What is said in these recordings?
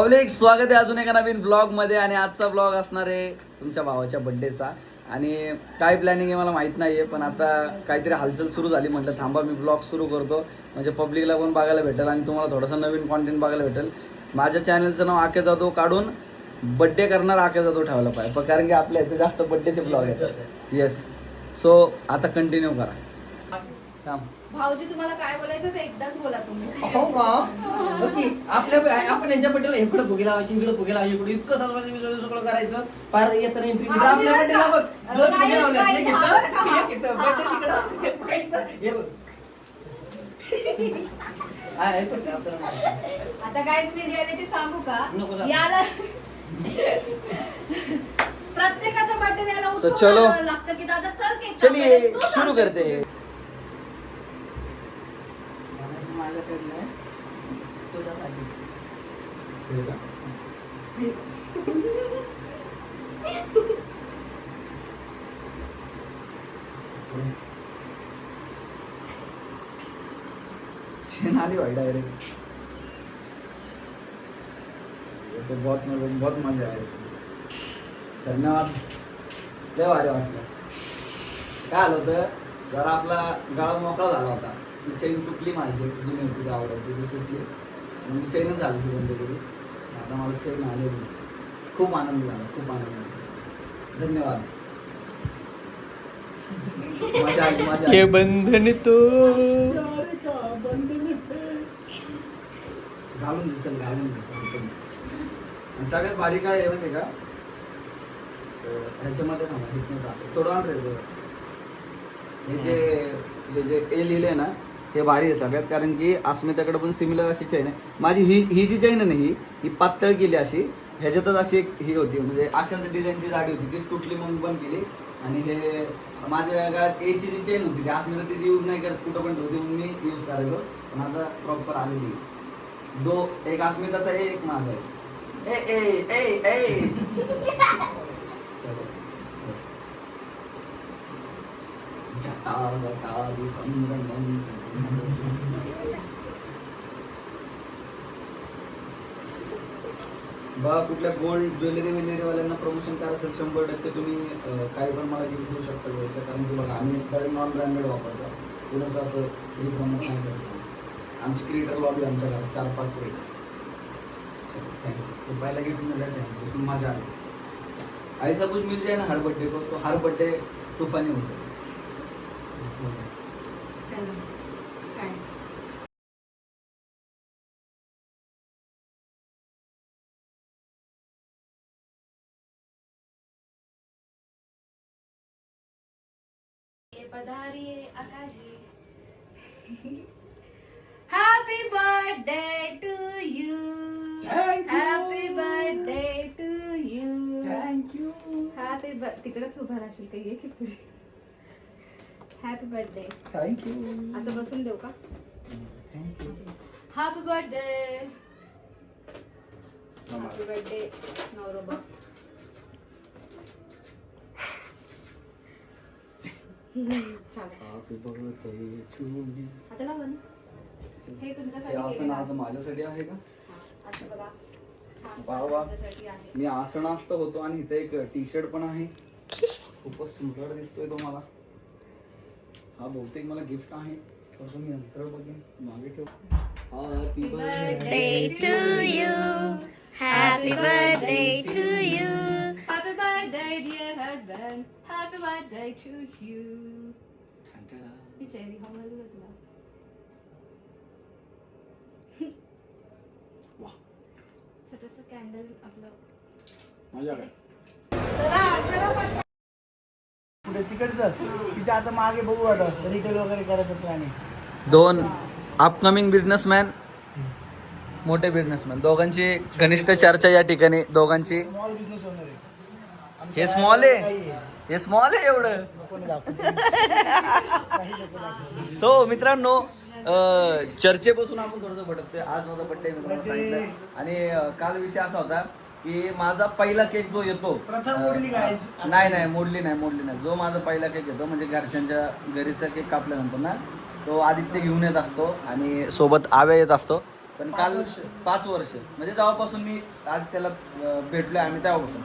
Public स्वागत आहे अजून एका नवीन ब्लॉग मध्ये. आणि आजचा ब्लॉग असणार आहे तुमच्या भावाच्या बर्थडेचा. आणि काय प्लॅनिंग आहे मला माहित नाहीये, पण आता काहीतरी हालचाल सुरू झाली. म्हटलं थांबा मी ब्लॉग सुरू करतो, म्हणजे पब्लिकला पण बघायला भेटेल आणि तुम्हाला थोडासा नवीन कॉन्टेंट बघायला भेटेल. माझ्या चॅनलचं नाव आके जाधव काढून बड्डे करणार आके जाधव ठेवलं पाहिजे, कारण की आपल्या इथे जास्त बड्डेचे ब्लॉग आहेत. येस, सो आता कंटिन्यू करा. थांब भाऊजी, तुम्हाला काय बोलायचं ते एकदाच बोला तुम्ही. हो का? ओके. आपण यांच्या बड्डेला इकडे भुगे लावायची, इकडे भुगे लावायची, इकडे इतकं सजवायचं, सगळं करायचं. पार येताना एंट्री आपल्या बड्डेला बघ, दोन भुगे लावले, एक इथं, बड्डे तिकडं, इथं, हे बघ. आहे पण ते आपल्याला माहिती. आता गाईज मी रियालिटी सांगू का? नको सांगू. याला प्रत्येकाच्या बर्थडे याला So, चलो. लागतं की दादा चल केक चलिए कापायला. तू शुरू सांग. करते. माझ्याकडनं आहे. तुझ्यासाठी. आली भाई डायरेक्ट. तो बहुत मजा आया इसमें. धन्यवाद. लय भारी वाटलं. काय आलं होतं, जरा आपला गळा मोकळा झाला होता. ती चैन तुटली माझी, जुनी होती ती आवडायची, ती तुटली. मी चैनच झाली बंद केली. आता मला चैन आलेली. खूप आनंद झाला, खूप आनंद झाला. धन्यवाद. मजा आली, मजा आली. ये बंधन तो यार का बंधन है. घालून दे, चल घालून दे. आणि सगळ्यात भारी काय आहे माहिती का, ह्याच्यामध्ये ना थोडं आण रे. हे जे ए लिहिले ना, हे भारी आहे सगळ्यात, कारण की अस्मिताकडे पण सिमिलर अशी चैन आहे. माझी ही जी चैन आहे ना, ही पातळ केली अशी. ह्याच्यातच अशी एक ही होती, म्हणजे अशाच डिझाईनची जाडी होती, तीच तुटली म्हणून बंद केली. आणि हे माझ्या गळ्यात एची जी चेन होती, ती अस्मिता ती यूज नाही करत, कुठं पण ठेवते, म्हणून मी यूज करायचो. पण आता प्रॉपर आलेली. एक अस्मिताचा आहे, एक माझा आहे. ए ए ए ए चलो. जटा जटा दिसंगम. बघा, कुठल्या गोल्ड ज्वेलरी वाल्यांना प्रमोशन करायचं असेल 100% तुम्ही काही पण मला गिफ्ट देऊ शकता घ्यायचं. कारण की बघा, आम्ही तर नॉन ब्रँडेड वापरतो, कुणाच असं फ्री प्रमोट नाही करतो. आमची क्रिएटर लॉबी आमच्या घरात 4-5 क्रिएटर. चलो थँक्यू. पहिला गिफ्ट मिळाला, थँक्यू. मजा आली. आई सब कुछ मिल जाए ना हर बर्थडे को, तो हर बर्थडे तूफानी हो जाए. चला. काय? ये पधारिये आकाशी. Happy birthday to you. Thank you. Happy birthday to you. Thank you. Happy तिकडेच उभा राहशील का? ये की पुढे. Happy birthday. थँक्यू. असं बसून देऊ का? Thank you. Happy birthday. Happy birthday नवरोबा. छान. Happy birthday to you. आता लावा ना. हे हे तुमच्यासाठी आसन केलेलं आज आहे. माझ्यासाठी आहे का? हा, असं बघा. छान वा छान वा. तुमच्यासाठी आहे. मी आसनास्त होतो आणि इथे एक टी शर्ट पण आहे. खूपच सुंदर दिसतोय तो मला. हा बहुतेक मला गिफ्ट आहे. तर मी नंतर बघेन, मागे ठेव. Happy Birthday to you. Happy birthday to you. Happy birthday dear husband. Happy birthday to you. Me cherry हवं तुला. वाह. छोटंसं कॅन्डल आपलं. माझ्याकडे कुठे तिकडचं तिथे आता मागे बघू, आता रिटेल वगैरे करायचं प्लॅनिंग. दोन अपकमिंग बिझनेसमॅन, मोठे बिझनेसमॅन, दोघांची घनिष्ठ चर्चा या ठिकाणी. दोघांची. स्मॉल बिझनेस होणार आहे. हे स्मॉल आहे, हे स्मॉल आहे एवढं. सो मित्रांनो, चर्चेपासून आपण थोडंसं भटकतोय. आज माझा बर्थडे मित्रांनो सांगितलं. आणि काल विषय असा होता की माझा पहिला केक जो येतो, प्रथा मोडली guys. नाही मोडली नाही. जो माझा पहिला केक येतो, म्हणजे घरच्यांच्या घरीचा केक कापल्यानंतर ना, तो आदित्य घेऊन येत असतो आणि सोबत आव्या येत असतो. पण काल 5 वर्ष म्हणजे जेव्हापासून मी आज त्याला भेटलोय आम्ही तेव्हापासून.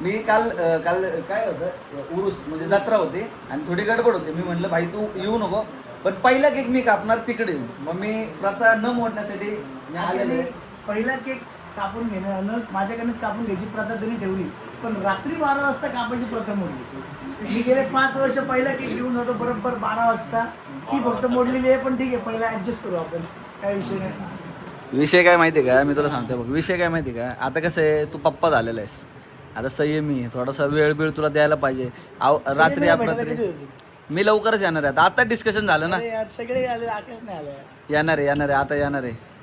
मी काल काय होतं उरूस म्हणजे जत्रा होती आणि थोडी गडबड होती. मी म्हटलं भाई तू येऊ नको, पण पहिला केक मी कापणार तिकडे येऊन. मग मी प्रथा न मोडण्यासाठी मी आलेले. पहिला केक कापून घेणं माझ्याकडनंच कापून घ्यायची प्रथा त्यांनी ठेवली, पण रात्री 12 वाजता कापायची प्रथा मोडली. मी गेले 5 वर्ष पहिला केक घेऊन होतो बरोबर 12 वाजता. ती फक्त मोडलेली आहे, पण ठीक आहे पहिला ऍडजस्ट करू आपण, काय विषय नाही. विषय काय माहिती आहे का, मी तुला सांगतो बघ विषय काय माहिती आहे का. आता कसं आहे तू पप्पा झालेला आहेस, आता संयमी थोडासा वेळ तुला द्यायला पाहिजे. रात्री अपरात्री मी लवकरच येणार आहे. आता डिस्कशन झालं ना. अरे यार सगळे आले, आकेच नाही आले. येणार आहे आता येणार आहे.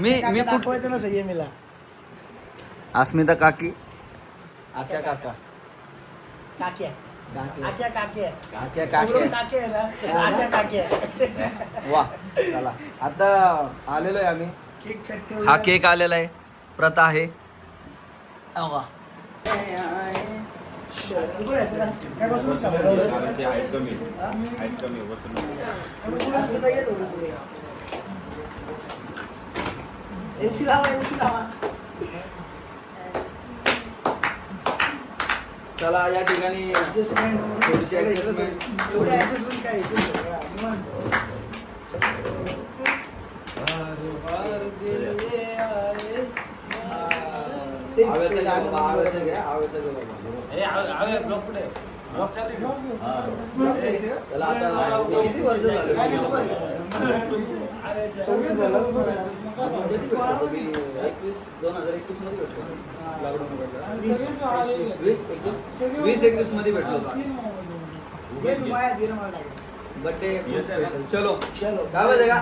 मी दाखवायचं ना संयमीला. अस्मिता काकी आक्या काका काक्या काकी आक्या काक्या काक्या सौरभ काकी काके आहे ना, तसं आक्या काक्या. वा चला आता आलेलो आहे आम्ही. केक कट करून हा केक आलेला आहे, प्रथा आहे. एलसी लावा. चला या ठिकाणी थोडीशी adjustment. एवढे adjustment काय आहे? तेच आव्याचं ते घ्या गाणं बाबा, आव्याचं घ्या, आव्याचं घ्या बाबा. चला आता हे किती वर्ष झाले? सव्वीस झालं. आपण कधी भेटलो? मी 2021 मध्ये भेटलो. लॉकडाऊन मध्ये. 20-21 मध्ये भेटलो होतो. घे तू माया, घे ना मला. Birthday special. चलो चलो. काय माहिती का,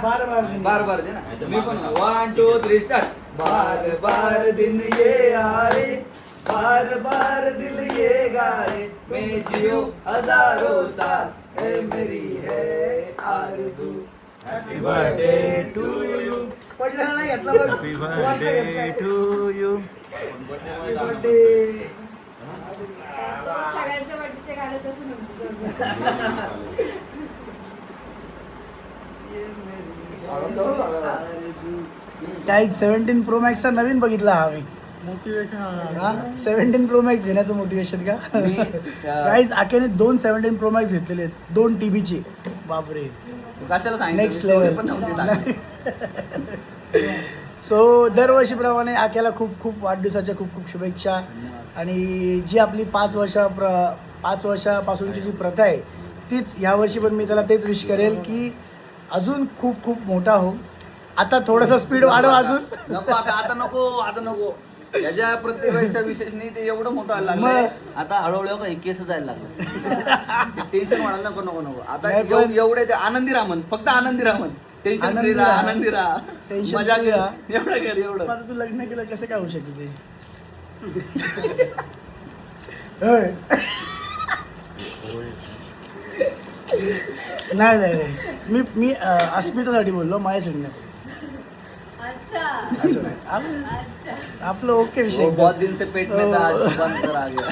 बार बार दे ना. मी पण 1 2 3 स्टार्ट. बार दिन ये आए, बार दिल ये गाए, मैं जियो हजारों साल, है मेरी है आरज़ू. Happy birthday to you. पहिला नाही घेतला बघ. Happy birthday to you. Happy birthday. सगळ्यांच्या वाटीचे गाणं तसं नव्हतं. काही 17 प्रो मॅक्सचा नवीन बघितला हा मी. मोटिवेशन 17 प्रो मॅक्स घेण्याचं मोटिवेशन का. गाईज आकेने 2 17 प्रो मॅक्स घेतलेले आहेत, 2 TBचे. बापरे, कशाला सांगितलं? Next level. पण नव्हती टाकली. सो दरवर्षीप्रमाणे आक्याला खूप खूप वाढदिवसाच्या खूप खूप शुभेच्छा. आणि जी आपली 5 वर्षापासूनची जी प्रथा आहे तीच यावर्षी पण मी त्याला तेच विश करेल की अजून खूप खूप मोठा हो. आता थोडंसं स्पीड वाढव अजून. नको आता नको. त्याच्या प्रत्येक वेळेस विशेष नाही, ते एवढं मोठं व्हायला लागलं. आता हळूहळू काही केस जायला लागलं. टेन्शन वाढायला नको. आता नाही पण- एवढे ते आनंदी रामन, फक्त आनंदी रामन. टेन्शन आनंदी फ्री राहा, राहा. आनंदी राहा, टेन्शन मजा फ्री कर. राहा. एवढं आता तू लग्न केलं कसं काय होऊ शकते ते. होय. नाही मी अस्मितासाठी बोललो, माझ्यासाठी नाही. अच्छा. असं नाही. आपलं ओके विषय वो एकदम. बहुत दिन से पेट में था, आज जुबान पर आ गया.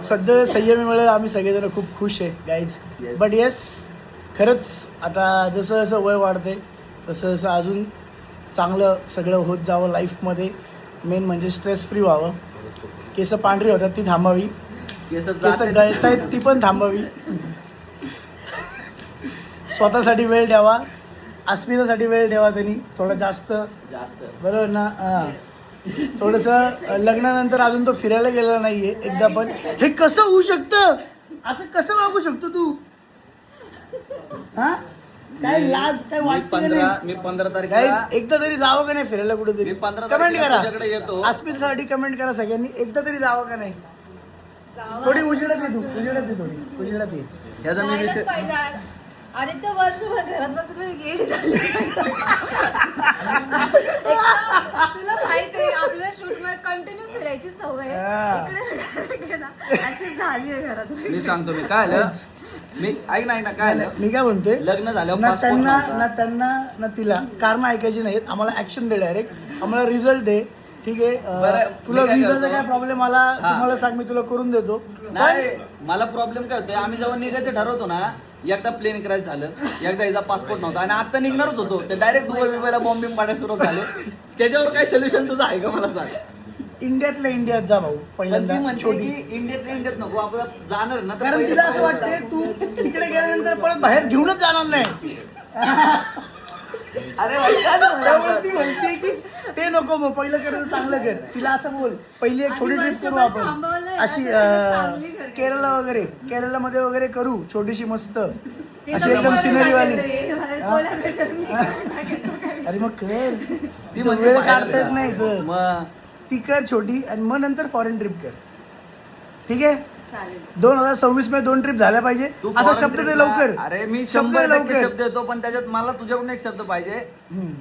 सध्या संयमीमुळे आम्ही सगळेजण खूप खुश आहे गाईज. Yes. बट येस, खरंच आता जसं जसं वय वाढते तसं जसं अजून चांगलं सगळं होत जावं लाईफमध्ये. मेन म्हणजे स्ट्रेस फ्री व्हावं. केस पांढरी होतात ती थांबावी, केस केस जाते. गळतायत ती पण थांबावी. स्वतःसाठी वेळ द्यावा, अस्मितासाठी वेळ द्यावा त्यांनी थोडा जास्त. बरोबर ना. थोडंसं लग्नानंतर अजून तो फिरायला गेलेला नाहीये एकदा पण. हे कसं होऊ शकतं, असं कसं वागू शकतो तू. हा काय लाज काय वाटतं का नाही. मी 15 Guys, तारखेला एकदा तरी जावं का नाही फिरायला कुठेतरी. मी 15 कमेंट तारखेला करा, तुझ्याकडे येतो. अस्मितासाठी कमेंट करा सगळ्यांनी. एकदा तरी जावं का नाही. थोडी उजेडात ये तू, उजेडात ये. ह्याचा मी विषय आणि तर वर्षभर घरात बसून मी गेली झाली. तुला माहिती आहे आपल्या शूट मध्ये कंटिन्यू फिरायची सवय हा. इकडे ना अशी झाली आहे घरात. मी सांगतो मी काय आलं. मी ऐक ना काय आलं. मी काय म्हणतोय, लग्न झाल्यावर ना passport त्यांना नव्हता. ना त्यांना ना तिला कारण ऐकायची नाहीत. आम्हाला ऍक्शन दे डायरेक्ट, आम्हाला रिझल्ट दे. ठीक आहे, बरं, तुला मी काय विजाचा करतो? काय प्रॉब्लेम आला हा. तुम्हाला सांग, मी तुला करून देतो. नाही मला प्रॉब्लेम काय होते, आम्ही जेव्हा निघायचं ठरवतो ना एकदा प्लेन क्रॅश झालं, एकदा हिचा पासपोर्ट नव्हता आणि आता निघणारच होतो ते डायरेक्ट दुबईला बॉम्बिंग पाडायला सुरू झाले. त्याच्यावर काय सोल्युशन तुझं आहे का मला सांग. इंडियातल्या इंडियात जा भाऊ पण ती पहिल्यांदा म्हणते छोटी. की इंडियात नको आपण जाणार ना तर कारण पहिले तिला असं बाहेर वाटतंय तू तिकडे गेल्यानंतर परत बाहेर घेऊनच जाणार नाही. अरे भाई, काय त्यामुळे ती म्हणते की ते नको मग पहिलं कर चांगलं कर. तिला असं बोल पहिली एक छोटी ट्रिप करू आपण अशी केरला वगैरे केरलामध्ये वगैरे करू छोटीशी मस्त अशी एकदम सिनरी वाली. अरे मग कर ती तो म्हणते वेळ बाहेर काढता येत जा. नाही तर मग ती कर छोटी आणि मग नंतर फॉरेन ट्रिप कर. ठीक आहे चालेल. 2026 मध्ये 2 ट्रिप झाल्या पाहिजे तू असा foreign शब्द trip दे ला- लवकर. अरे मी शब्द 100% लवकर. शब्द देतो पण त्याच्यात मला तुझ्याकडून एक शब्द पाहिजे. हम्म.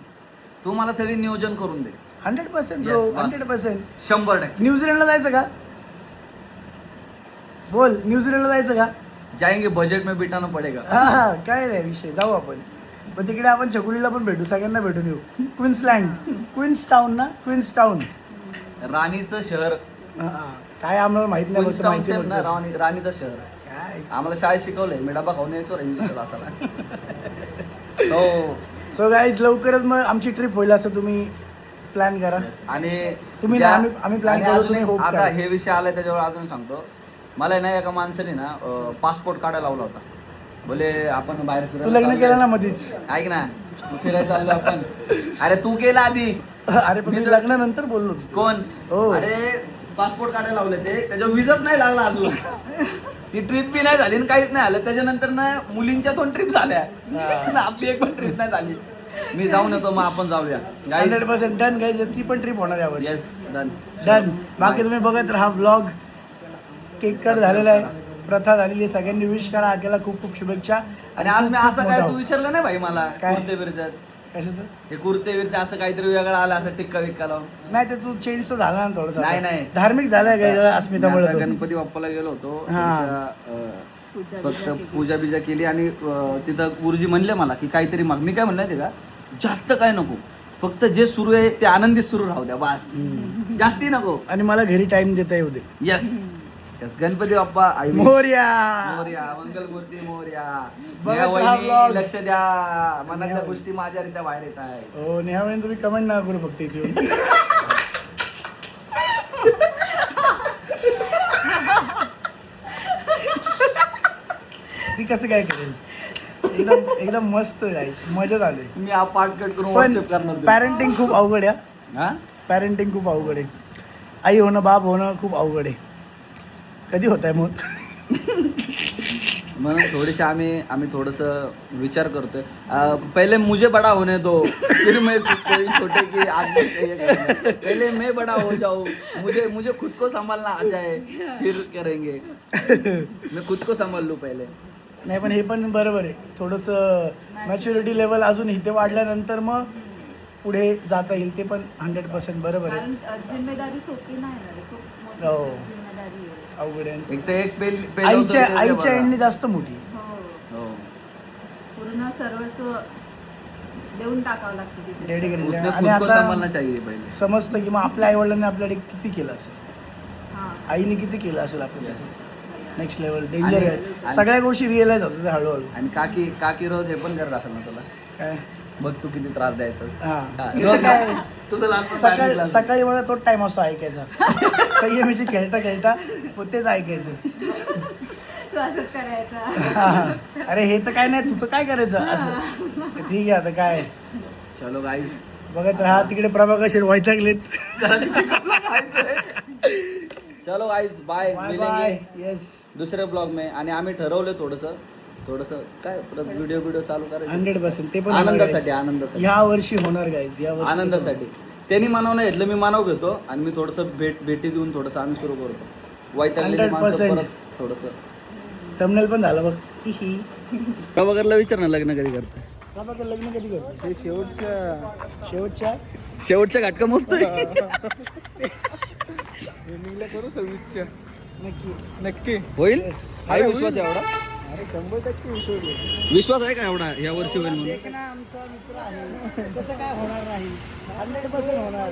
तू मला सगळी नियोजन करून दे. 100% Yes, bro, बस. 100%. 100%. न्यूझीलंडला जायचं का बोल न्यूझीलंडला जायचं का. जाएंगे बजेट में बिठाना पडेगा. हा काय नाही विषय जाऊ आपण. पण तिकडे आपण छकुलीला पण भेटू सगळ्यांना भेटून येऊ. क्वीन्सलँड क्वीन्सटाऊन ना क्वीन्सटाऊन राणीचं शहर. काय आम्हाला माहित नाही फक्त माहिती क्वीन्सटाऊन ना, नव्हतं. राणीचं शहर. काय आम्हाला शाळेत शिकवलंय मी डबा खाऊन यायचो इंग्लिश क्लासाला. हो. सो गाईज लवकरच मग आमची ट्रिप होईल असं तुम्ही प्लॅन करा. आणि तुम्ही ज्या- ना, आम्ही plan आणि करत अजून नाही, hope आता करा. हे विषय आलाय त्याच्यावर अजून सांगतो. मला ना एका माणसाने ना पासपोर्ट काढायला लावला होता. बोले आपण बाहेर तू फिरायला लग्न चाललोय. केलं ना मधीच. ऐक ना तू फिरायला चाललो आपण. अरे तू केला आधी. अरे पण मी लग्नानंतर बोललो होतो. कोण? हो. अरे पासपोर्ट काढायला लावले ते त्याच्यावर विजाच नाही लागला अजून. ती ट्रिप बी नाही झाली आणि काहीच नाही आलं. त्याच्यानंतर ना मुलींच्या 2 ट्रिप झाल्या ना आपली एक पण ट्रिप नाही झाली. मी जाऊन येतो मग आपण जाऊया. 100% डन गाईज ती पण ट्रिप होणार यावर. Yes done. डन. बाकी तुम्ही बघत राहा ब्लॉग. केक कट झालेला आहे प्रथा झालेली आहे. सगळ्यांनी विश करा. आकेला खूप खूप शुभेच्छा. आणि आज मी खूप असं मोठा काय हो. तू विचारलं नाही भाई मला काय? कुर्ते बिरत्यात कशाचं हे कुर्ते बिरते असं काहीतरी वेगळं आलं असं टिक्का विक्का लावून. नाही ते तू चेंज तर झाला ना थोडंसं. नाही, नाही. धार्मिक झालाय मी का अस्मितामुळे आता तो? गणपती बाप्पाला गेलो होतो. हा. थोडंसं, फक्त पूजा बिजा केली आणि तिथं गुरुजी म्हणले मला की काहीतरी माग. मी काय म्हणलं ते का जास्त काय नको फक्त जे सुरू आहे ते आनंदीत सुरू राहू द्या बस. जास्ती नको. आणि मला घरी टाइम देता येऊ दे. Yes yes. गणपती बाप्पा आई मोरया. मोरया मंगलमूर्ती मोरया. बघत नेहा राहा वहिनी, vlog. लक्ष द्या मनातल्या गोष्टी माझ्यारित्या बाहेर येत आहेत. हो नेहा वहिनी तुम्ही कमेंट ना करू फक्त इथे येऊन. ती कसं काय करेल एकदम एकदम मस्त गाई मजा झाली. मी हा पार्ट कट करून पण व्हॉट्सअप करणार तुला. पॅरेंटिंग खूप अवघड आहे. हा? पॅरेंटिंग खूप अवघड आहे. आई होणं बाप होणं खूप अवघड आहे. कधी होत आहे मग म्हणून थोडेसे आम्ही थोडस विचार करतोय. पहिले मुझे बडा होने दो फिर मैं कोई छोटे की आदमी ये करेंगे. पहिले मैं बडा हो जाऊं मुझे खुद को संभालना आ जाए फिर करेंगे. मैं खुद को संभाल लूं पहिले. नाही पण हे पण बरोबर आहे. थोडंसं मॅच्युरिटी लेवल अजून इथे वाढल्यानंतर मग पुढे जाता येईल. ते पण 100% बरोबर आहे. कारण जिम्मेदारी सोपी नाही ना रे. खूप मोठी हो. जिम्मेदारी आहे. अवघड आहे. एक तर एक पेल आईच्या एंडनी जास्त मोठी. हो. हो. पूर्ण सर्वस्व देऊन टाकावं लागतं तिथे. डेडिकेटेड. उसने आणि खुद को आता संभालना चाहिए पहिले. समजतं की मग आपल्या आई वडिलांनी आपल्याकडे किती केलं असेल. हा. आईने किती केलं असेल आपल्याला. Yes. नेक्स्ट लेवल डेंजर आहे. आणि- सगळ्या गोष्टी रिअलाइज होतात हळूहळू. आणि काकी रोज हे पण करत असेल ना तुला. काय बघ तू किती त्रास द्यायचा. हा. रोज काय तुझं लहानपण सकाळी सांगितलं. सकाळी मला तोच टाइम असतो ऐकायचा. संयमीशी खेळता खेळता मग तेच ऐकायचं. तू असंच करायचा. हा. अरे हे तर काय नाही तू तर काय करायचं असं. ठीक आहे आता काय चलो गाईज बघत राहा. तिकडे प्रभाकर वैतागलेत. चलो guys bye. Bye bye. Yes दुसऱ्या ब्लॉग में. आणि आम्ही ठरवलं थोडस काय व्हिडिओ चालू करायचं 100% ते पण आनंदासाठी या वर्षी होणार गाईज. या वर्षी आनंदासाठी. त्यांनी मानव नाही घेतलं मी मानव घेतो आणि मी थोडस भेटी देऊन थोडस आम्ही सुरू करतो. वैतागलेली माणसं 100%. परत थोडस. थंबनेल पण झालं बघ. हिही. प्रभाकरला विचार ना लग्न कधी करतो. प्रभाकर लग्न कधी करतो. ते शेवटच्या शेवटच्या घाटका मस्त करू 26च्या. नक्की होईल. आहे विश्वास एवढा. अरे 100% विश्वास आहे का एवढा या वर्षी होईल म्हणून. एक ना आमचा मित्र आहे कसं काय होणार नाही. 100% होणार.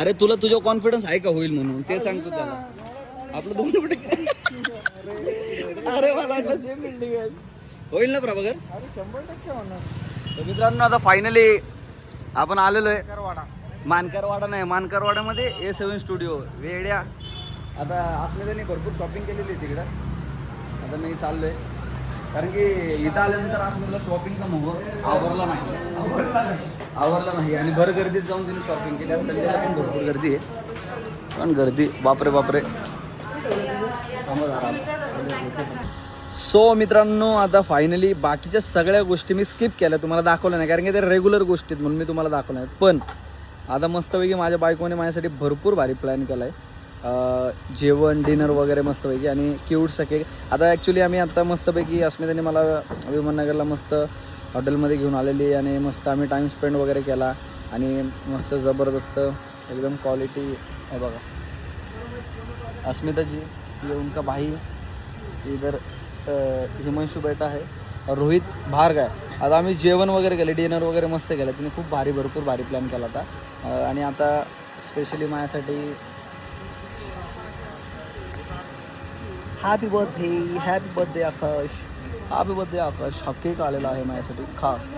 अरे तुला तुझा कॉन्फिडन्स आहे का होईल म्हणून ते सांगतो त्याला. आपलं दोन कुठे अरे मला वाटलं सेम बिल्डिंग आहे. होईल ना प्रभाकर? अरे 100% होणार. तर मित्रांनो आता फायनली आपण आलेलो आहे मानकरवाडा नाही, मानकरवाड्यामध्ये A7 स्टुडिओ वेड्या. आता अस्मिताने भरपूर शॉपिंग केलेली आहे तिकडं. आता मी चाललोय कारण की इथं आल्यानंतर अस्मिताला शॉपिंगचा मोह आवरला नाही आणि भर गर्दीत जाऊन तिने शॉपिंग केली. आज संडेला पण भरपूर गर्दी आहे, पण गर्दी बापरे बापरे. सो मित्रांनो आता फायनली बाकीच्या सगळ्या गोष्टी मी स्किप केल्या, तुम्हाला दाखवल्या नाही कारण की ते रेग्युलर गोष्टी आहेत म्हणून मी तुम्हाला दाखवल्या नाहीत. पण आता मस्तपैकी माझ्या बायकोने माझ्यासाठी भरपूर भारी प्लॅन केला आहे, जेवण डिनर वगैरे मस्तपैकी आणि क्यूट केक. आता ॲक्च्युली आम्ही आता मस्तपैकी अस्मिताने मला विमाननगरला मस्त हॉटेलमध्ये घेऊन आलेली आणि मस्त आम्ही टाईम स्पेंड वगैरे केला आणि मस्त जबरदस्त एकदम क्वालिटी आहे बघा. अस्मिता जी ये उनका भाई, इधर हिमांशु बेटा है और रोहित बाहर गया. आता आम्ही जेवण वगैरे केलं, डिनर वगैरे मस्त केलं. तिने खूप भरपूर भारी प्लॅन केला होता आणि आता स्पेशली माझ्यासाठी हॅपी बर्थडे आकाश, हॅपी बर्थडे आकाश हा केक आलेला आहे माझ्यासाठी खास.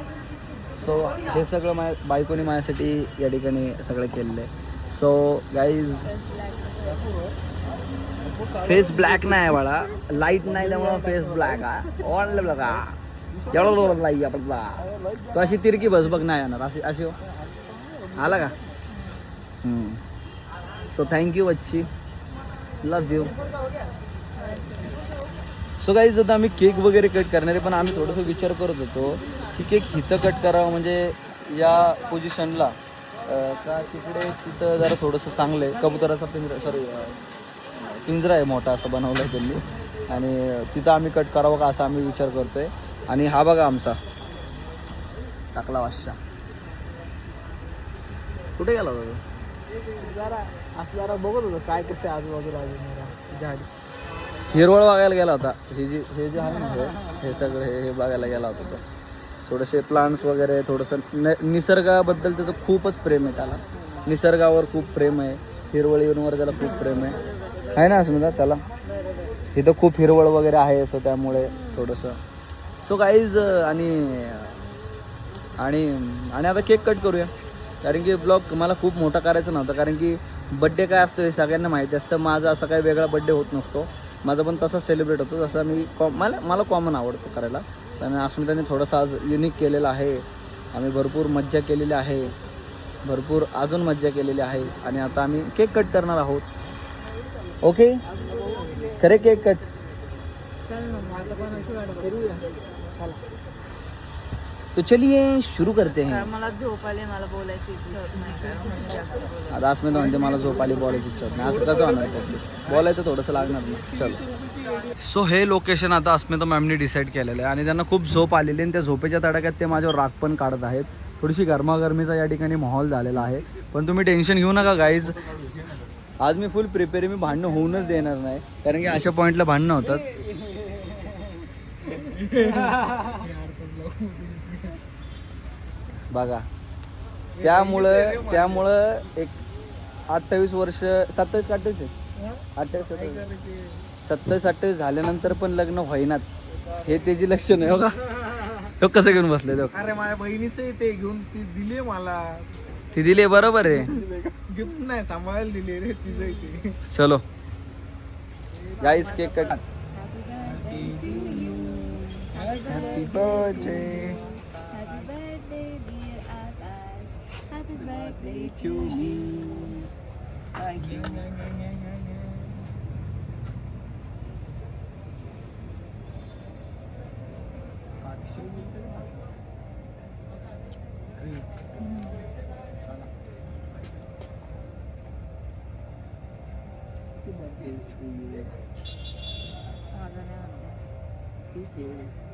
सो हे सगळं माझ्या बायकोने माझ्यासाठी या ठिकाणी सगळं केलेलं आहे. सो गाईज फेस ब्लॅक नाही आहे बाळा, लाईट नाही त्यामुळे फेस ब्लॅक आहे. ऑनलाईन बघा एवढं लाई आपला तो अशी तिरकी बस बघ नाही येणार अशी अशी आला का. सो थँक्यू बच्ची, लव यू. सो गाईज आता आम्ही केक वगैरे कट करणार आहे, पण आम्ही थोडंसं विचार करत होतो की केक हिथं कट करावं म्हणजे या पोझिशनला का तिथं जरा थोडंसं चांगलं आहे. कबुतराचा पिंजरा आहे मोठा असं बनवलं आहे त्यांनी आणि तिथं आम्ही कट करावं का असा आम्ही विचार करतोय. आणि हा बघा आमचा टाकला वाशा कुठे गेला होता जरा बघत होतं काय कसं आजूबाजूला झाडी. हिरवळ बघायला गेला होता. हे जे आहे ना हे सगळं हे बघायला गेला होता. थोडेसे प्लांट्स वगैरे थोडंसं निसर्गाबद्दल त्याचं खूपच प्रेम आहे. त्याला निसर्गावर खूप प्रेम आहे, हिरवळींवर त्याला खूप प्रेम आहे ना असं म्हणतात त्याला. इथं खूप हिरवळ वगैरे आहे असं त्यामुळे थोडंसं. सो गाईज आणि आता केक कट करूया कारण की ब्लॉग मला खूप मोठा करायचा नव्हता कारण की बड्डे काय असतो हे सगळ्यांना माहिती असतं. माझा असा काही वेगळा बड्डे होत नसतो, माझा पण तसाच सेलिब्रेट होतो जसं मी मला कॉमन आवडतो करायला. आणि अस्मिताने थोडंसं आज युनिक केलेलं आहे. आम्ही भरपूर मज्जा केलेली आहे, भरपूर अजून मज्जा केलेली आहे आणि आता आम्ही केक कट करणार आहोत. ओके खरे केक कट. तो चलिए शुरू करते हैं. मला झोप आली, मला बोलायची इच्छा होत नाही. आता अस्मिता म्हणते मला झोप आली, बोलायची इच्छा होत नाही. असं कसं होणार पब्लिक, बोलायचं थोडंसं लागणार ना. चलो. सो हे लोकेशन आता अस्मिता मॅमनी डिसाईड केलेलं आहे आणि त्यांना खूप झोप आलेली आणि त्या झोपेच्या तडाख्यात ते माझ्यावर राग पण काढत आहेत. थोडीशी गरमागरमीचा या ठिकाणी माहोल झालेला आहे. पण तुम्ही टेन्शन घेऊ नका गाईज, आज मी फुल प्रिपेअर आहे. मी भांडणं होऊनच देणार नाही कारण की अशा पॉईंटला भांडणं होतात. बघा त्यामुळं एक 28 वर्ष 27 का 28 आहे 27-28 झाल्यानंतर पण लग्न होईनात हे त्याची लक्षण आहे. बघा तो कसं घेऊन बसले तो. अरे माझ्या बहिणीचं ते घेऊन ती दिली मला, ती दिली बरोबर आहे, गिफ्ट नाही सांभाळायला दिली रे तिचं. चलो guys cake cut. Happy birthday Happy birthday to you. Thank you. ठीक आहे.